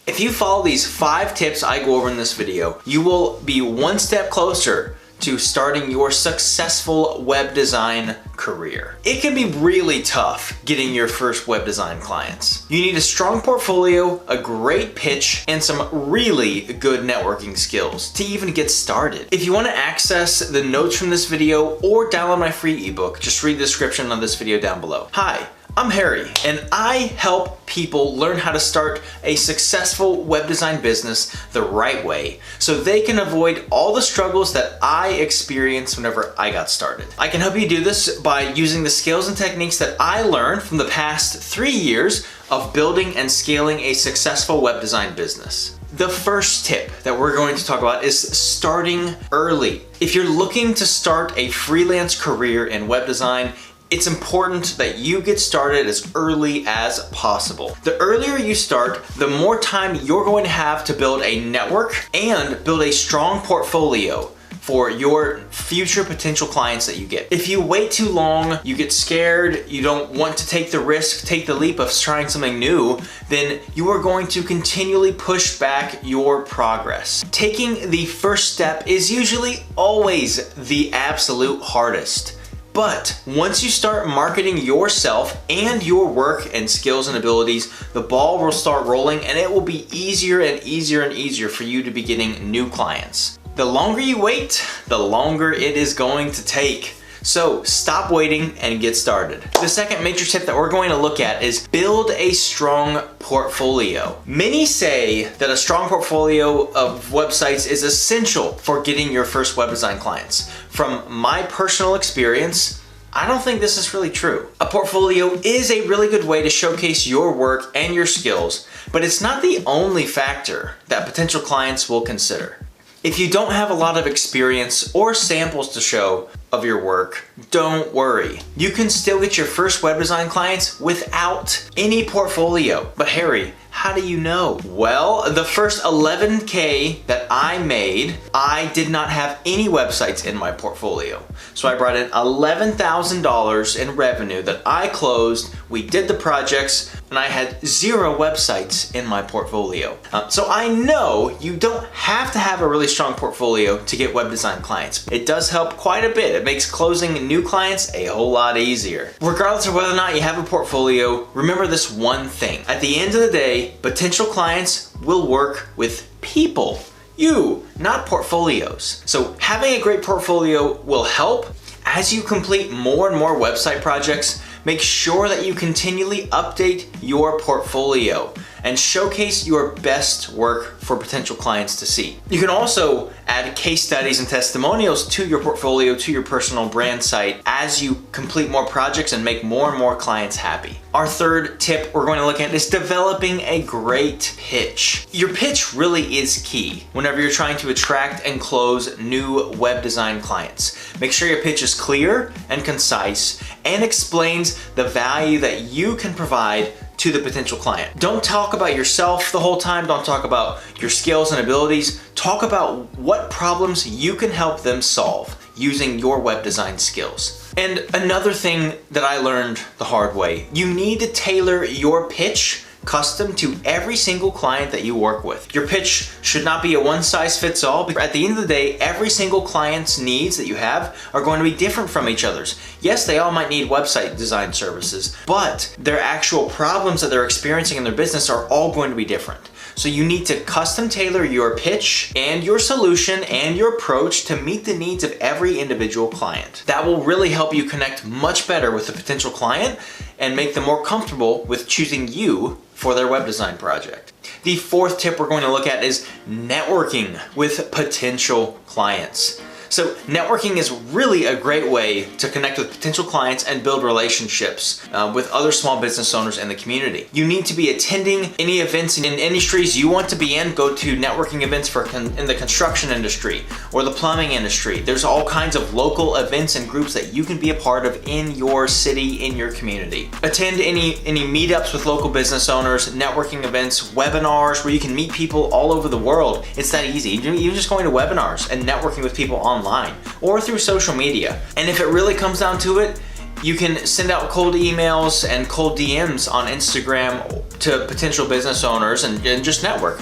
If you follow these 5 tips I go over in this video, you will be one step closer to starting your successful web design career. It can be really tough getting your first web design clients. You need a strong portfolio, a great pitch, and some really good networking skills to even get started. If you want to access the notes from this video or download my free ebook, just read the description of this video down below. Hi, I'm Harry, and I help people learn how to start a successful web design business the right way so they can avoid all the struggles that I experienced whenever I got started. I can help you do this by using the skills and techniques that I learned from the past 3 years of building and scaling a successful web design business. The first tip that we're going to talk about is starting early. If you're looking to start a freelance career in web design, it's important that you get started as early as possible. The earlier you start, the more time you're going to have to build a network and build a strong portfolio for your future potential clients that you get. If you wait too long, you get scared, you don't want to take the risk, take the leap of trying something new, then you are going to continually push back your progress. Taking the first step is usually always the absolute hardest. But once you start marketing yourself and your work and skills and abilities, the ball will start rolling and it will be easier and easier and easier for you to be getting new clients. The longer you wait, the longer it is going to take. So stop waiting and get started. The second major tip that we're going to look at is build a strong portfolio. Many say that a strong portfolio of websites is essential for getting your first web design clients. From my personal experience, I don't think this is really true. A portfolio is a really good way to showcase your work and your skills, but it's not the only factor that potential clients will consider. If you don't have a lot of experience or samples to show of your work, don't worry. You can still get your first web design clients without any portfolio. But Harry, how do you know? Well, the first 11K that I made, I did not have any websites in my portfolio. So I brought in $11,000 in revenue that I closed. We did the projects and I had 0 websites in my portfolio. So I know you don't have to have a really strong portfolio to get web design clients. It does help quite a bit. It makes closing new clients a whole lot easier. Regardless of whether or not you have a portfolio, remember this one thing. At the end of the day, potential clients will work with people. You, not portfolios. So having a great portfolio will help. As you complete more and more website projects, make sure that you continually update your portfolio and showcase your best work for potential clients to see. You can also add case studies and testimonials to your portfolio, to your personal brand site as you complete more projects and make more and more clients happy. Our third tip we're going to look at is developing a great pitch. Your pitch really is key whenever you're trying to attract and close new web design clients. Make sure your pitch is clear and concise and explains the value that you can provide to the potential client. Don't talk about yourself the whole time. Don't talk about your skills and abilities. Talk about what problems you can help them solve using your web design skills. And another thing that I learned the hard way, you need to tailor your pitch custom to every single client that you work with. Your pitch should not be a one-size-fits-all, because at the end of the day, every single client's needs that you have are going to be different from each other's. Yes, they all might need website design services, but their actual problems that they're experiencing in their business are all going to be different. So you need to custom tailor your pitch and your solution and your approach to meet the needs of every individual client. That will really help you connect much better with the potential client and make them more comfortable with choosing you for their web design project. The fourth tip we're going to look at is networking with potential clients. So networking is really a great way to connect with potential clients and build relationships with other small business owners in the community. You need to be attending any events in industries you want to be in. Go to networking events in the construction industry or the plumbing industry. There's all kinds of local events and groups that you can be a part of in your city, in your community. Attend any meetups with local business owners, networking events, webinars where you can meet people all over the world. It's that easy. You're just going to webinars and networking with people online or through social media. And if it really comes down to it, You can send out cold emails and cold DMs on Instagram to potential business owners and just network.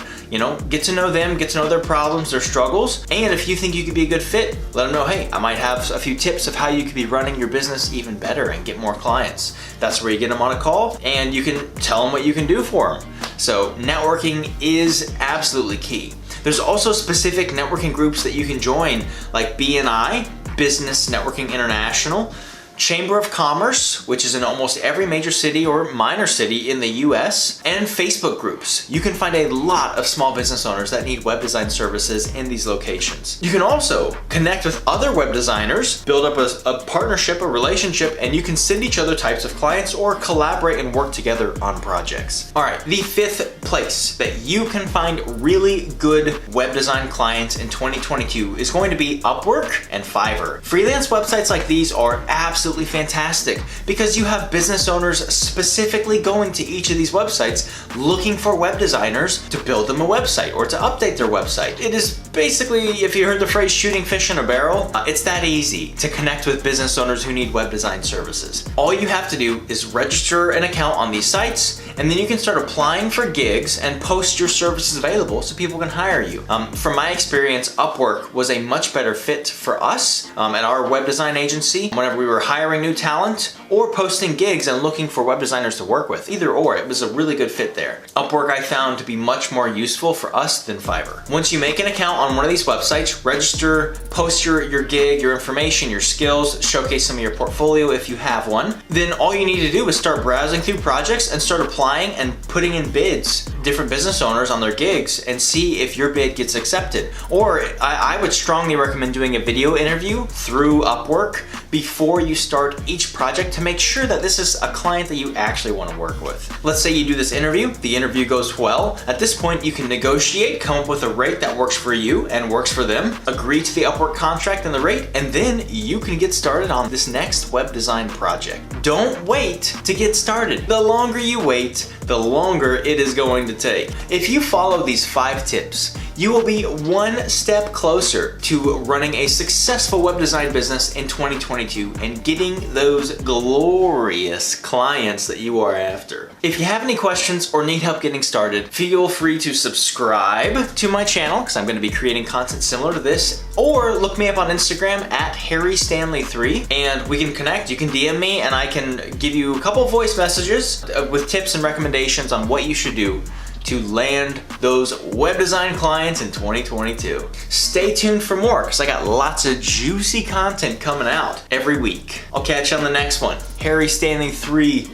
Get to know them, get to know their problems, their struggles, and if you think you could be a good fit, let them know, hey, I might have a few tips of how you could be running your business even better and get more clients. That's where you get them on a call and you can tell them what you can do for them. So networking is absolutely key. There's also specific networking groups that you can join, like BNI, Business Networking International, Chamber of Commerce, which is in almost every major city or minor city in the US, and Facebook groups. You can find a lot of small business owners that need web design services in these locations. You can also connect with other web designers, build up a partnership, a relationship, and you can send each other types of clients or collaborate and work together on projects. All right, the fifth place that you can find really good web design clients in 2022 is going to be Upwork and Fiverr. Freelance websites like these are absolutely fantastic because you have business owners specifically going to each of these websites looking for web designers to build them a website or to update their website. It is basically, if you heard the phrase shooting fish in a barrel, it's that easy to connect with business owners who need web design services. All you have to do is register an account on these sites, and then you can start applying for gigs and post your services available so people can hire you. From my experience, Upwork was a much better fit for us at our web design agency whenever we were hiring new talent or posting gigs and looking for web designers to work with. Either or, it was a really good fit there. Upwork I found to be much more useful for us than Fiverr. Once you make an account on one of these websites, register, post your gig, your information, your skills, showcase some of your portfolio if you have one, then all you need to do is start browsing through projects and start applying and putting in bids, different business owners on their gigs, and see if your bid gets accepted. Or I would strongly recommend doing a video interview through Upwork before you start each project to make sure that this is a client that you actually want to work with. Let's say you do this interview, the interview goes well. At this point, you can negotiate, come up with a rate that works for you and works for them, agree to the Upwork contract and the rate, and then you can get started on this next web design project. Don't wait to get started. The longer you wait, the longer it is going to take. If you follow these 5 tips, you will be one step closer to running a successful web design business in 2022 and getting those glorious clients that you are after. If you have any questions or need help getting started, feel free to subscribe to my channel because I'm going to be creating content similar to this, or look me up on Instagram at HarryStanley3 and we can connect. You can DM me and I can give you a couple voice messages with tips and recommendations on what you should do to land those web design clients in 2022. Stay tuned for more because I got lots of juicy content coming out every week. I'll catch you on the next one. HarryStanley3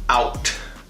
out.